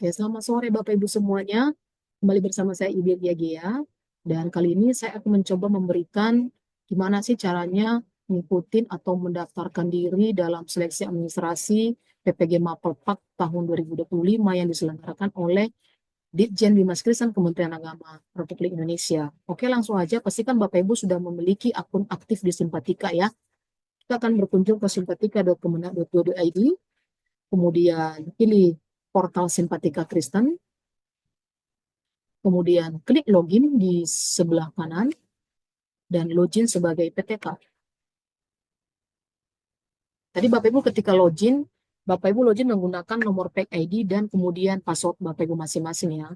Oke, selamat sore Bapak Ibu semuanya. Kembali bersama saya Ibu Gia. Dan kali ini saya akan mencoba memberikan gimana sih caranya mengikuti atau mendaftarkan diri dalam seleksi administrasi PPG Mapelpak tahun 2025 yang diselenggarakan oleh Ditjen Bimas Kristen Kementerian Agama Republik Indonesia. Oke, langsung aja. Pastikan Bapak Ibu sudah memiliki akun aktif di Simpatika ya. Kita akan berkunjung ke simpatika.kemenag.go.id, kemudian pilih portal Simpatika Kristen, kemudian klik login di sebelah kanan dan login sebagai PTK. Tadi Bapak Ibu ketika login, Bapak Ibu login menggunakan nomor PAC ID dan kemudian password Bapak Ibu masing-masing ya.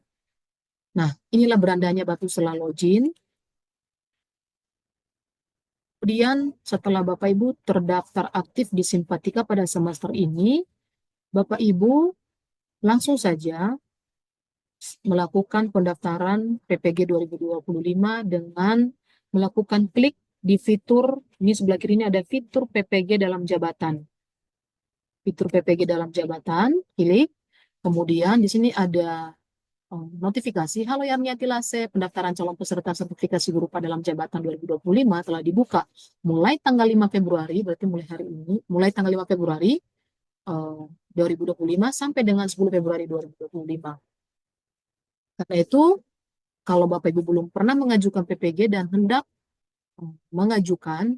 Nah, inilah berandanya Bapak Ibu setelah login. Kemudian setelah Bapak Ibu terdaftar aktif di Simpatika pada semester ini, Bapak Ibu langsung saja melakukan pendaftaran PPG 2025 dengan melakukan klik di fitur, ini sebelah kiri ini ada fitur PPG dalam jabatan. Fitur PPG dalam jabatan, klik. Kemudian di sini ada notifikasi, halo Yarniati Lase, pendaftaran calon peserta sertifikasi berupa dalam jabatan 2025 telah dibuka mulai tanggal 5 Februari, berarti mulai hari ini, mulai tanggal 5 Februari 2025 sampai dengan 10 Februari 2025. Karena itu, kalau Bapak Ibu belum pernah mengajukan PPG dan hendak mengajukan,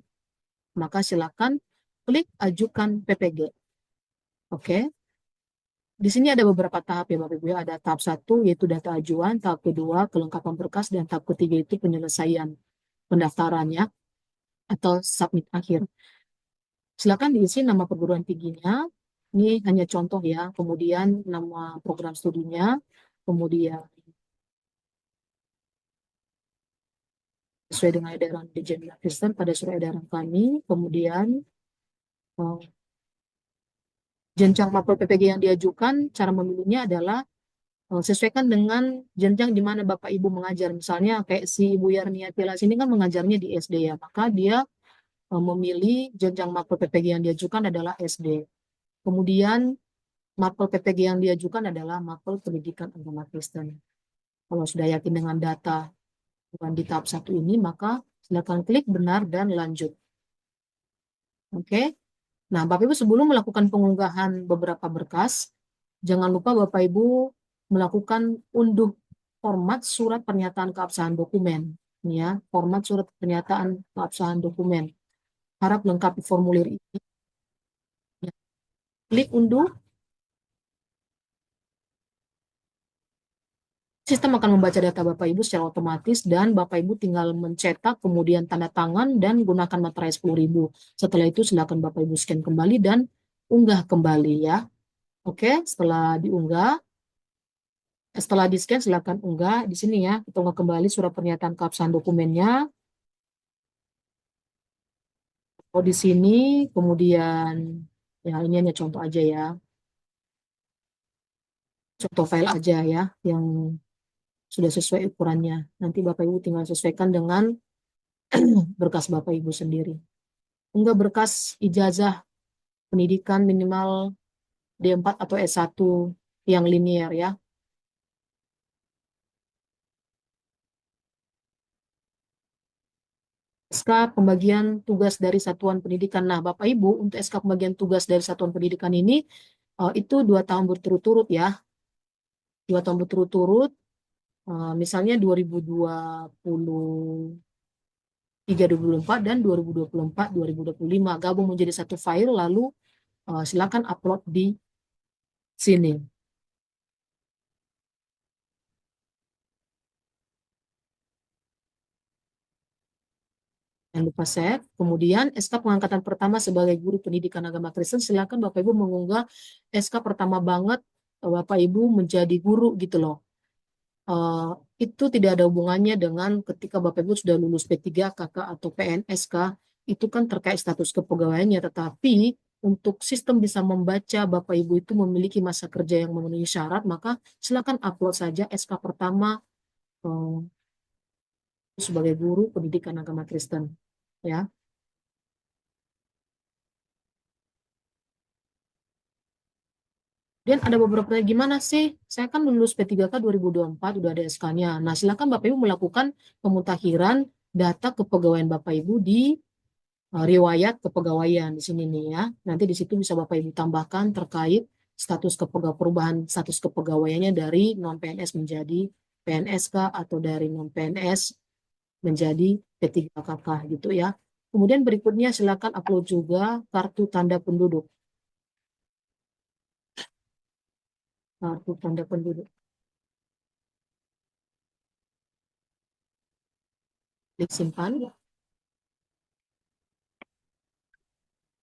maka silakan klik ajukan PPG. Oke. Di sini ada beberapa tahap ya Bapak Ibu ya. Ada tahap 1 yaitu data ajuan, tahap kedua kelengkapan berkas, dan tahap ketiga itu penyelesaian pendaftarannya atau submit akhir. Silakan diisi nama perguruan tingginya. Ini hanya contoh ya. Kemudian nama program studinya, kemudian sesuai dengan edaran Dirjen Kristen pada surat edaran kami, kemudian jenjang mapel PPG yang diajukan, cara memilihnya adalah sesuaikan dengan jenjang di mana Bapak Ibu mengajar. Misalnya kayak si Ibu Yarnia Pilas ini kan mengajarnya di SD ya, maka dia memilih jenjang mapel PPG yang diajukan adalah SD. Kemudian mapel PPG yang diajukan adalah mapel pendidikan agama Kristen. Kalau sudah yakin dengan data di tahap 1 ini, maka silakan klik benar dan lanjut. Oke. Nah, Bapak Ibu sebelum melakukan pengunggahan beberapa berkas, jangan lupa Bapak Ibu melakukan unduh format surat pernyataan keabsahan dokumen. Ini ya, format surat pernyataan keabsahan dokumen. Harap lengkapi formulir ini. Klik unduh. Sistem akan membaca data Bapak Ibu secara otomatis dan Bapak Ibu tinggal mencetak, kemudian tanda tangan dan gunakan materai 10.000. Setelah itu silakan Bapak Ibu scan kembali dan unggah kembali ya. Oke, setelah di scan silakan unggah di sini ya. Kita unggah kembali surat pernyataan keabsahan dokumennya. Oh di sini, kemudian ya ini hanya contoh aja ya. Contoh file aja ya yang sudah sesuai ukurannya. Nanti Bapak Ibu tinggal sesuaikan dengan berkas Bapak Ibu sendiri. Unggah berkas ijazah pendidikan minimal D4 atau S1 yang linear ya. SK pembagian tugas dari satuan pendidikan. Nah, Bapak Ibu, untuk SK pembagian tugas dari satuan pendidikan ini itu 2 tahun berturut-turut ya. 2 tahun berturut-turut, misalnya 2023, 2024 dan 2024, 2025 gabung menjadi satu file, lalu silakan upload di sini. Jangan lupa save. Kemudian SK pengangkatan pertama sebagai guru pendidikan agama Kristen, silakan Bapak Ibu mengunggah SK pertama banget Bapak Ibu menjadi guru gitu loh. Itu tidak ada hubungannya dengan ketika Bapak Ibu sudah lulus P3, KK atau PNSK, itu kan terkait status kepegawaiannya, tetapi untuk sistem bisa membaca Bapak Ibu itu memiliki masa kerja yang memenuhi syarat, maka silakan upload saja SK pertama eh, sebagai guru pendidikan agama Kristen ya. Dan ada beberapa pertanyaan, gimana sih? Saya kan lulus P3K 2024, udah ada SK-nya. Nah, silakan Bapak Ibu melakukan pemutakhiran data kepegawaian Bapak Ibu di riwayat kepegawaian di sini nih ya. Nanti di situ bisa Bapak Ibu tambahkan terkait perubahan status kepegawaiannya dari non PNS menjadi PNS kah atau dari non PNS menjadi P3KK gitu ya. Kemudian berikutnya silakan upload juga kartu tanda penduduk. Kartu tanda penduduk. Klik simpan.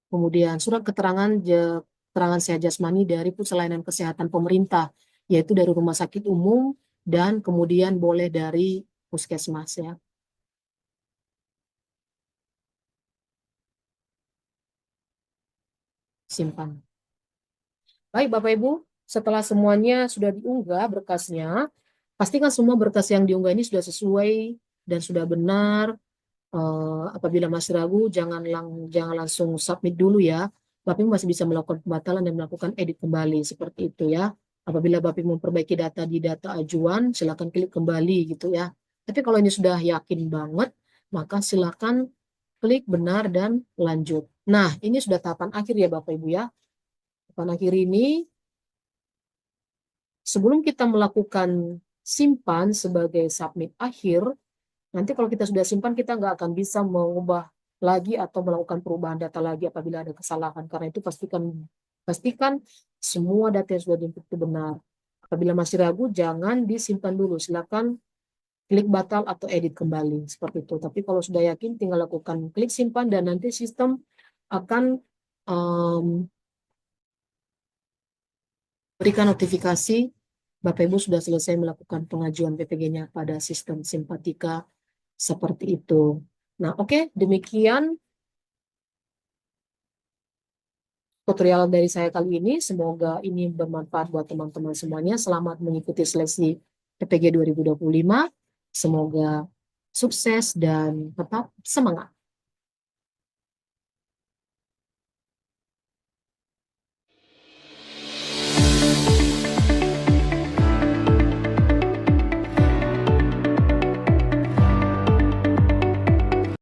Kemudian surat keterangan sehat jasmani dari pusat layanan kesehatan pemerintah, yaitu dari rumah sakit umum dan kemudian boleh dari puskesmas ya. Simpan. Baik Bapak Ibu, setelah semuanya sudah diunggah berkasnya, pastikan semua berkas yang diunggah ini sudah sesuai dan sudah benar. Apabila masih ragu, jangan langsung submit dulu ya. Bapak Ibu masih bisa melakukan pembatalan dan melakukan edit kembali seperti itu ya. Apabila Bapak Ibu memperbaiki data di data ajuan, silakan klik kembali gitu ya. Tapi kalau ini sudah yakin banget, maka silakan klik benar dan lanjut. Nah, ini sudah tahapan akhir ya Bapak Ibu ya. Tahapan akhir ini, sebelum kita melakukan simpan sebagai submit akhir, nanti kalau kita sudah simpan, kita nggak akan bisa mengubah lagi atau melakukan perubahan data lagi apabila ada kesalahan. Karena itu pastikan semua data yang sudah diinput itu benar. Apabila masih ragu, jangan disimpan dulu. Silakan klik batal atau edit kembali seperti itu. Tapi kalau sudah yakin, tinggal lakukan klik simpan dan nanti sistem akan berikan notifikasi Bapak Ibu sudah selesai melakukan pengajuan PPG-nya pada sistem Simpatika seperti itu. Nah, oke, demikian tutorial dari saya kali ini. Semoga ini bermanfaat buat teman-teman semuanya. Selamat mengikuti seleksi PPG 2025. Semoga sukses dan tetap semangat.